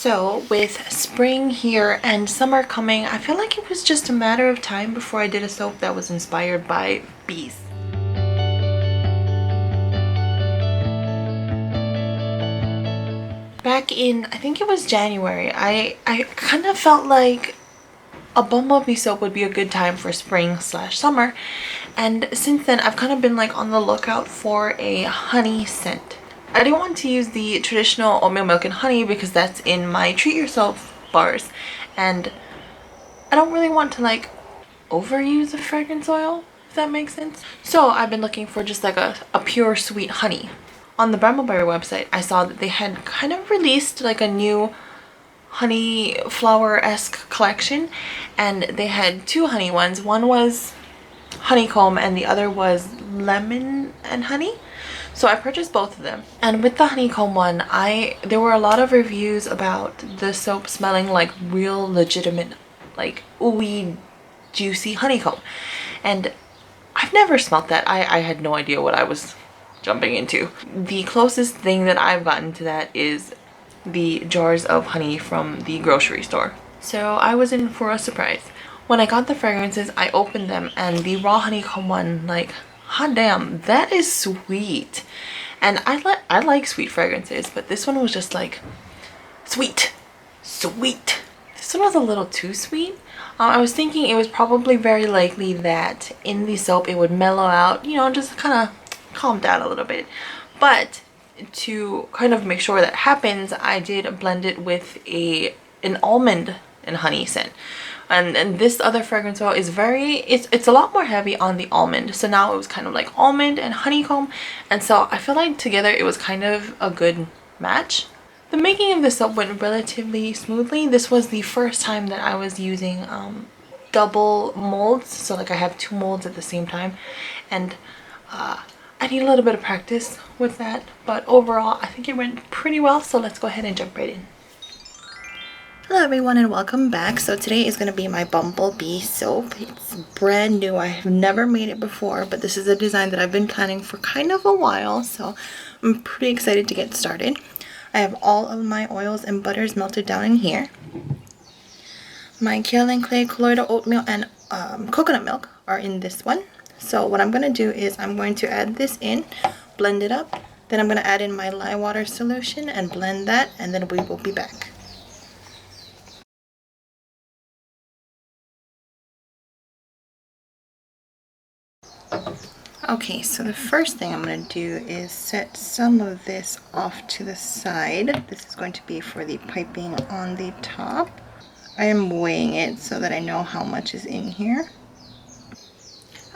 So with spring here and summer coming, I feel like it was just a matter of time before I did a soap that was inspired by bees. Back in, I think it was January, I kind of felt like a bumblebee soap would be a good time for spring slash summer. And since then, I've kind of been like on the lookout for a honey scent. I didn't want to use the traditional oatmeal milk and honey because that's in my treat yourself bars. And I don't really want to like overuse a fragrance oil, if that makes sense. So I've been looking for just like a pure sweet honey. On the Brambleberry website, I saw that they had kind of released like a new honey flower-esque collection, and they had two honey ones. One was honeycomb and the other was lemon and honey. So I purchased both of them. And with the honeycomb one, there were a lot of reviews about the soap smelling like real legitimate, like ooey, juicy honeycomb. And I've never smelt that. I had no idea what I was jumping into. The closest thing that I've gotten to that is the jars of honey from the grocery store. So I was in for a surprise. When I got the fragrances, I opened them and the raw honeycomb one, like, hot damn, that is sweet. And I like sweet fragrances, but this one was just like sweet. This one was a little too sweet. I was thinking it was probably very likely that in the soap it would mellow out, you know, just kind of calm down a little bit. But to kind of make sure that happens, I did blend it with an almond and honey scent. And this other fragrance oil is it's a lot more heavy on the almond. So now it was kind of like almond and honeycomb. And so I feel like together it was kind of a good match. The making of this soap went relatively smoothly. This was the first time that I was using double molds. So like I have two molds at the same time. And I need a little bit of practice with that, but overall I think it went pretty well, so let's go ahead and jump right in. Hello everyone and welcome back. So today is going to be my bumblebee soap. It's brand new. I have never made it before, but this is a design that I've been planning for kind of a while, so I'm pretty excited to get started. I have all of my oils and butters melted down in here. My kaolin clay, colloidal oatmeal, and coconut milk are in this one. So what I'm going to do is I'm going to add this in, blend it up, then I'm going to add in my lye water solution and blend that, and then we will be back. Okay, so the first thing I'm going to do is set some of this off to the side. This is going to be for the piping on the top. I am weighing it so that I know how much is in here.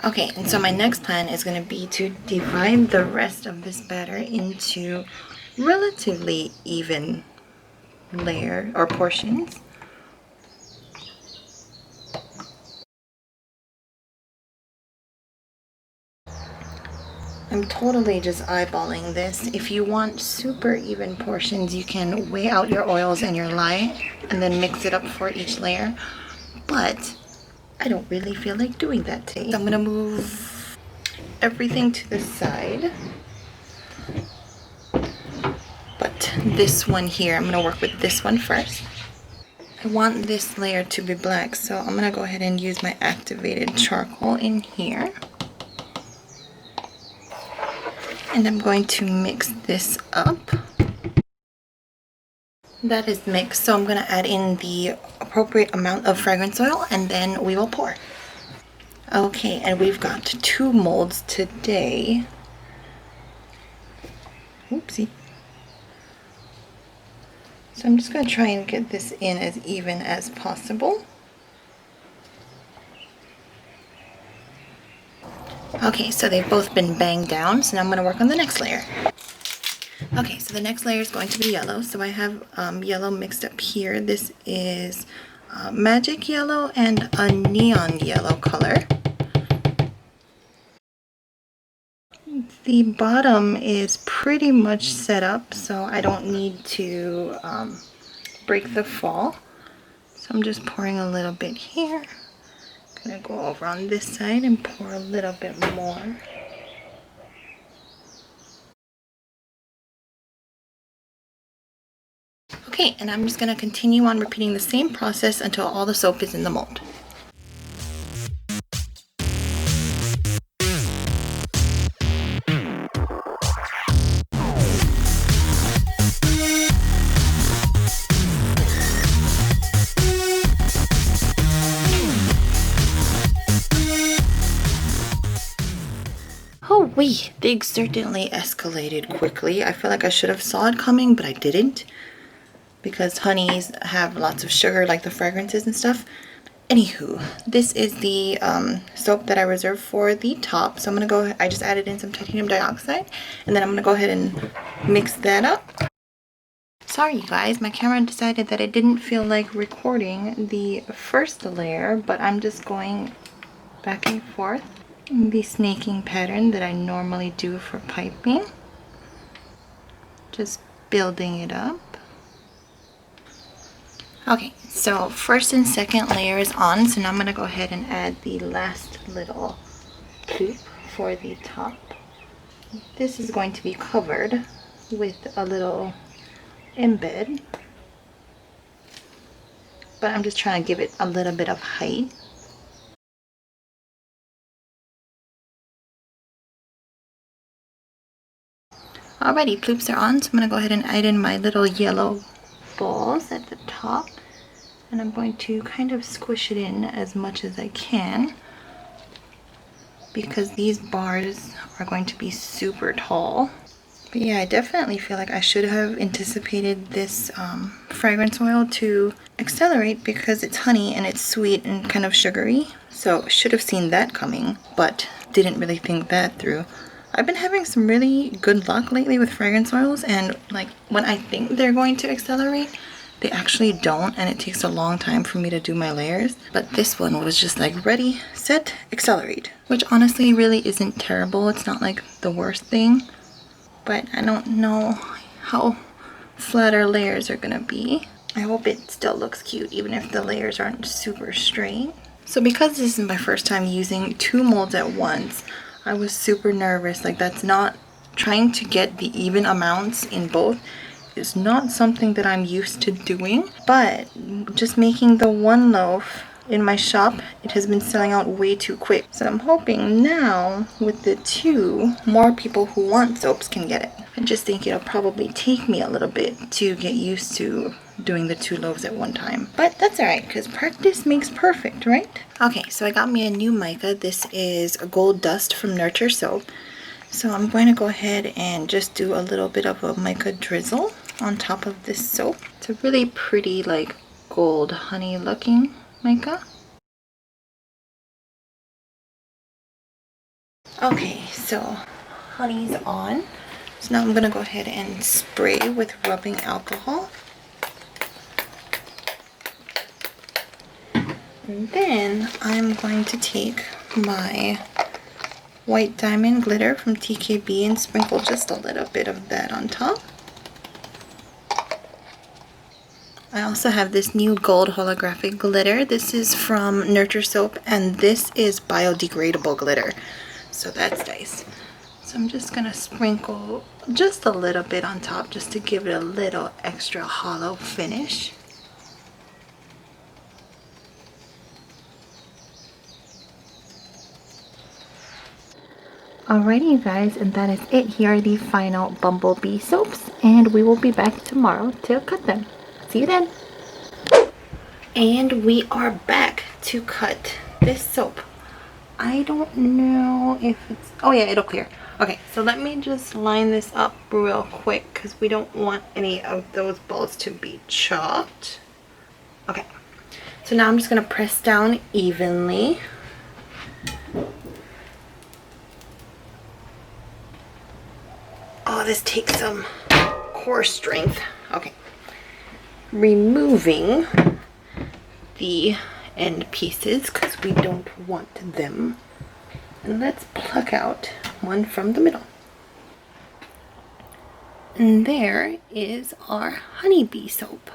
Okay, and so my next plan is going to be to divide the rest of this batter into relatively even layer or portions. I'm totally just eyeballing this. If you want super even portions, you can weigh out your oils and your lye and then mix it up for each layer. But I don't really feel like doing that today. So I'm going to move everything to the side. But this one here, I'm going to work with this one first. I want this layer to be black, so I'm going to go ahead and use my activated charcoal in here. And I'm going to mix this up. That is mixed, so I'm going to add in the appropriate amount of fragrance oil and then we will pour. Okay, and we've got two molds today. Oopsie. So I'm just going to try and get this in as even as possible. Okay, so they've both been banged down, so now I'm going to work on the next layer. Okay, so the next layer is going to be yellow. So I have yellow mixed up here. This is magic yellow and a neon yellow color. The bottom is pretty much set up, so I don't need to break the fall. So I'm just pouring a little bit here. I'm going to go over on this side and pour a little bit more. Okay, and I'm just gonna continue on repeating the same process until all the soap is in the mold. Oh wait, things certainly escalated quickly. I feel like I should have saw it coming, but I didn't, because honeys have lots of sugar, like the fragrances and stuff. Anywho, this is the soap that I reserved for the top. So I'm gonna go, I just added in some titanium dioxide, and then I'm gonna go ahead and mix that up. Sorry you guys, my camera decided that it didn't feel like recording the first layer, but I'm just going back and forth in the snaking pattern that I normally do for piping. Just building it up. Okay, so first and second layer is on, so now I'm gonna go ahead and add the last little loop for the top. This is going to be covered with a little embed, but I'm just trying to give it a little bit of height. Alrighty, ploops are on, so I'm gonna go ahead and add in my little yellow balls at the top, and I'm going to kind of squish it in as much as I can, because these bars are going to be super tall. But yeah, I definitely feel like I should have anticipated this fragrance oil to accelerate, because it's honey and it's sweet and kind of sugary. So I should have seen that coming, but didn't really think that through. I've been having some really good luck lately with fragrance oils, and like when I think they're going to accelerate, they actually don't, and it takes a long time for me to do my layers. But this one was just like ready, set, accelerate, which honestly really isn't terrible. It's not like the worst thing, but I don't know how flat our layers are gonna be. I hope it still looks cute even if the layers aren't super straight. So because this is my first time using 2 molds at once, I was super nervous. Like, that's not, trying to get the even amounts in both is not something that I'm used to doing. But just making the 1 loaf in my shop, it has been selling out way too quick. So I'm hoping now with the 2, more people who want soaps can get it. I just think it'll probably take me a little bit to get used to doing the 2 loaves at one time. But that's alright, because practice makes perfect, right? Okay, so I got me a new mica. This is a Gold Dust from Nurture Soap. So I'm going to go ahead and just do a little bit of a mica drizzle on top of this soap. It's a really pretty, like, gold honey looking mica. Okay, so honey's on. So now I'm gonna go ahead and spray with rubbing alcohol. And then I'm going to take my white diamond glitter from TKB and sprinkle just a little bit of that on top. I also have this new gold holographic glitter. This is from Nurture Soap, and this is biodegradable glitter. So that's nice. So I'm just gonna sprinkle just a little bit on top just to give it a little extra hollow finish. Alrighty you guys, and that is it. Here are the final bumblebee soaps, and we will be back tomorrow to cut them. See you then. And we are back to cut this soap. I don't know if it's, oh yeah, it'll clear. Okay, so let me just line this up real quick because we don't want any of those balls to be chopped. Okay, so now I'm just gonna press down evenly. Oh, this takes some core strength. Okay, removing the end pieces because we don't want them. And let's pluck out one from the middle. And there is our honeybee soap.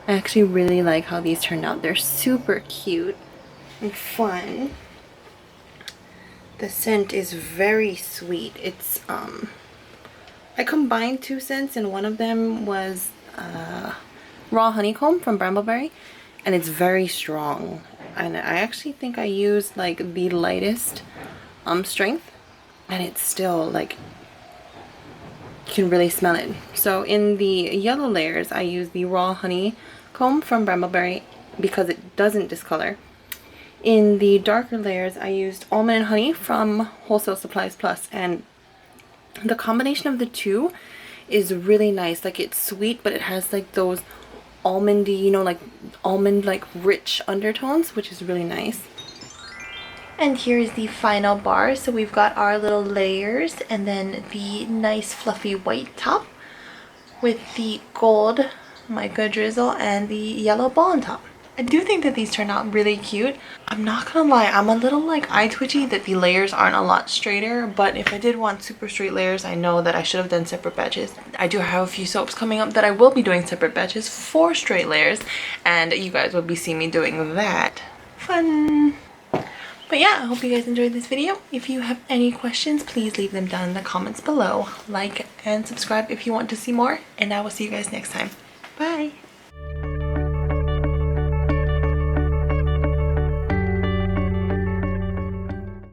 I actually really like how these turned out. They're super cute and fun. The scent is very sweet. It's I combined 2 scents, and one of them was raw honeycomb from Brambleberry, and it's very strong. And I actually think I used like the lightest strength, and it's still like, you can really smell it. So in the yellow layers, I use the raw honeycomb from Brambleberry because it doesn't discolor. In the darker layers, I used almond and honey from Wholesale Supplies Plus, and the combination of the two is really nice. Like, it's sweet, but it has like those almondy, you know, like almond like rich undertones, which is really nice. And here's the final bar. So we've got our little layers and then the nice fluffy white top with the gold mica drizzle and the yellow ball on top. I do think that these turn out really cute. I'm not gonna lie, I'm a little like eye twitchy that the layers aren't a lot straighter, but if I did want super straight layers, I know that I should have done separate batches. I do have a few soaps coming up that I will be doing separate batches for straight layers, and you guys will be seeing me doing that. Fun! But yeah, I hope you guys enjoyed this video. If you have any questions, please leave them down in the comments below. Like and subscribe if you want to see more, and I will see you guys next time. Bye!